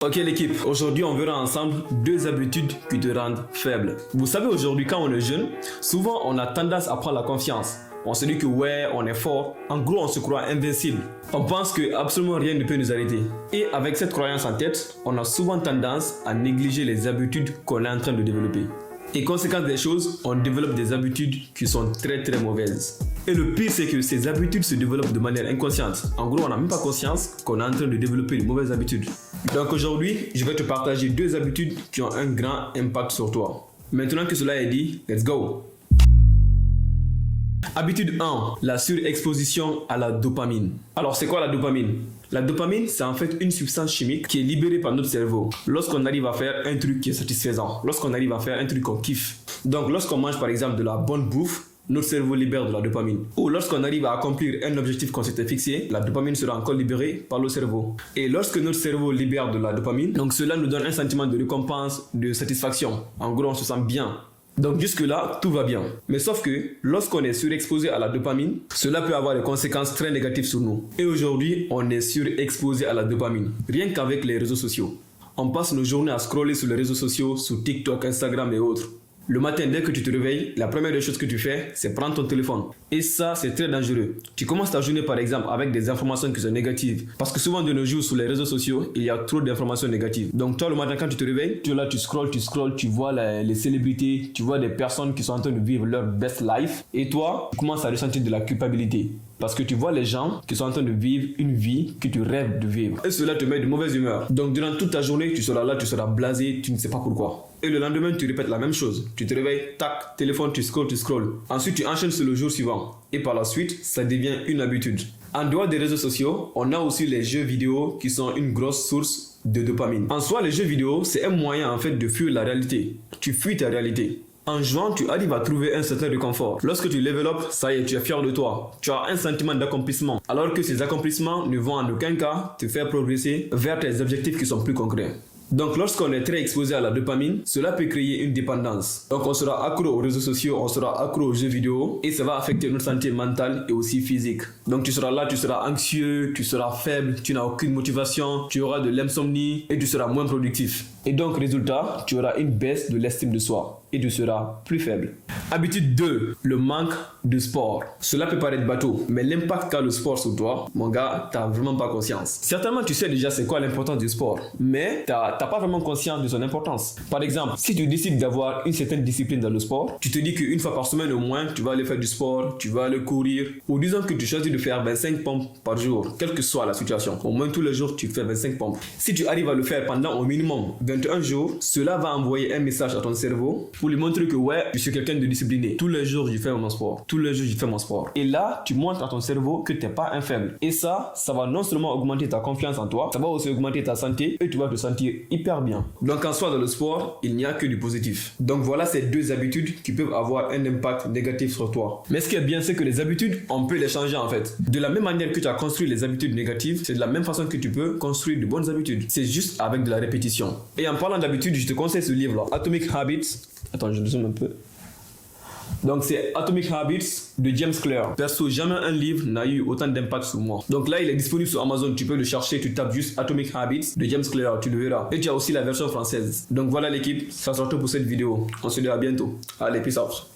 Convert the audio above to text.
Ok l'équipe, aujourd'hui on verra ensemble deux habitudes qui te rendent faible. Vous savez aujourd'hui quand on est jeune, souvent on a tendance à prendre la confiance. On se dit que ouais, on est fort. En gros, on se croit invincible. On pense que absolument rien ne peut nous arrêter. Et avec cette croyance en tête, on a souvent tendance à négliger les habitudes qu'on est en train de développer. Et conséquence des choses, on développe des habitudes qui sont très mauvaises. Et le pire, c'est que ces habitudes se développent de manière inconsciente. En gros, on n'a même pas conscience qu'on est en train de développer de mauvaises habitudes. Donc aujourd'hui, je vais te partager deux habitudes qui ont un grand impact sur toi. Maintenant que cela est dit, let's go! Habitude 1, la surexposition à la dopamine. Alors, c'est quoi la dopamine? La dopamine, c'est en fait une substance chimique qui est libérée par notre cerveau lorsqu'on arrive à faire un truc qui est satisfaisant, lorsqu'on arrive à faire un truc qu'on kiffe. Donc, lorsqu'on mange par exemple de la bonne bouffe, notre cerveau libère de la dopamine. Ou lorsqu'on arrive à accomplir un objectif qu'on s'était fixé, la dopamine sera encore libérée par le cerveau. Et lorsque notre cerveau libère de la dopamine, donc cela nous donne un sentiment de récompense, de satisfaction. En gros, on se sent bien. Donc jusque-là, tout va bien. Mais sauf que lorsqu'on est surexposé à la dopamine, cela peut avoir des conséquences très négatives sur nous. Et aujourd'hui, on est surexposé à la dopamine, rien qu'avec les réseaux sociaux. On passe nos journées à scroller sur les réseaux sociaux, sur TikTok, Instagram et autres. Le matin, dès que tu te réveilles, la première des choses que tu fais, c'est prendre ton téléphone. Et ça, c'est très dangereux. Tu commences ta journée, par exemple, avec des informations qui sont négatives. Parce que souvent, de nos jours, sur les réseaux sociaux, il y a trop d'informations négatives. Donc, toi, le matin, quand tu te réveilles, tu es là, tu scrolles, tu vois les célébrités, tu vois des personnes qui sont en train de vivre leur best life. Et toi, tu commences à ressentir de la culpabilité. Parce que tu vois les gens qui sont en train de vivre une vie que tu rêves de vivre. Et cela te met de mauvaise humeur. Donc, durant toute ta journée, tu seras là, tu seras blasé, tu ne sais pas pourquoi. Et le lendemain, tu répètes la même chose. Tu te réveilles, tac, téléphone, tu scrolles. Ensuite, tu enchaînes sur le jour suivant. Et par la suite, ça devient une habitude. En dehors des réseaux sociaux, on a aussi les jeux vidéo qui sont une grosse source de dopamine. En soi, les jeux vidéo, c'est un moyen en fait de fuir la réalité. Tu fuis ta réalité. En jouant, tu arrives à trouver un certain réconfort. Lorsque tu level up, ça y est, tu es fier de toi. Tu as un sentiment d'accomplissement. Alors que ces accomplissements ne vont en aucun cas te faire progresser vers tes objectifs qui sont plus concrets. Donc lorsqu'on est très exposé à la dopamine, cela peut créer une dépendance. Donc on sera accro aux réseaux sociaux, on sera accro aux jeux vidéo et ça va affecter notre santé mentale et aussi physique. Donc tu seras là, tu seras anxieux, tu seras faible, tu n'as aucune motivation, tu auras de l'insomnie et tu seras moins productif. Et donc résultat, tu auras une baisse de l'estime de soi et tu seras plus faible. Habitude 2, le manque de sport. Cela peut paraître bateau, mais l'impact qu'a le sport sur toi, mon gars, t'as vraiment pas conscience. Certainement, tu sais déjà c'est quoi l'importance du sport, mais t'as pas vraiment conscience de son importance. Par exemple, si tu décides d'avoir une certaine discipline dans le sport, tu te dis qu'une fois par semaine au moins, tu vas aller faire du sport, tu vas aller courir, ou disons que tu choisis de faire 25 pompes par jour, quelle que soit la situation. Au moins tous les jours, tu fais 25 pompes. Si tu arrives à le faire pendant au minimum 21 jours, cela va envoyer un message à ton cerveau pour lui montrer que ouais, je suis quelqu'un de discipliné. Tous les jours, je fais mon sport. Tous les jours, je fais mon sport. Et là, tu montres à ton cerveau que tu n'es pas un faible. Et ça va non seulement augmenter ta confiance en toi, ça va aussi augmenter ta santé et tu vas te sentir hyper bien. Donc en soi, dans le sport, il n'y a que du positif. Donc voilà ces deux habitudes qui peuvent avoir un impact négatif sur toi. Mais ce qui est bien, c'est que les habitudes, on peut les changer en fait. De la même manière que tu as construit les habitudes négatives, c'est de la même façon que tu peux construire de bonnes habitudes. C'est juste avec de la répétition. Et en parlant d'habitude, je te conseille ce livre-là, Atomic Habits. Attends, je le zoome un peu. Donc c'est Atomic Habits de James Clear. Perso, jamais un livre n'a eu autant d'impact sur moi. Donc là, il est disponible sur Amazon. Tu peux le chercher, tu tapes juste Atomic Habits de James Clear, tu le verras. Et tu as aussi la version française. Donc voilà l'équipe, ça sera tout pour cette vidéo. On se dit à bientôt. Allez, peace out.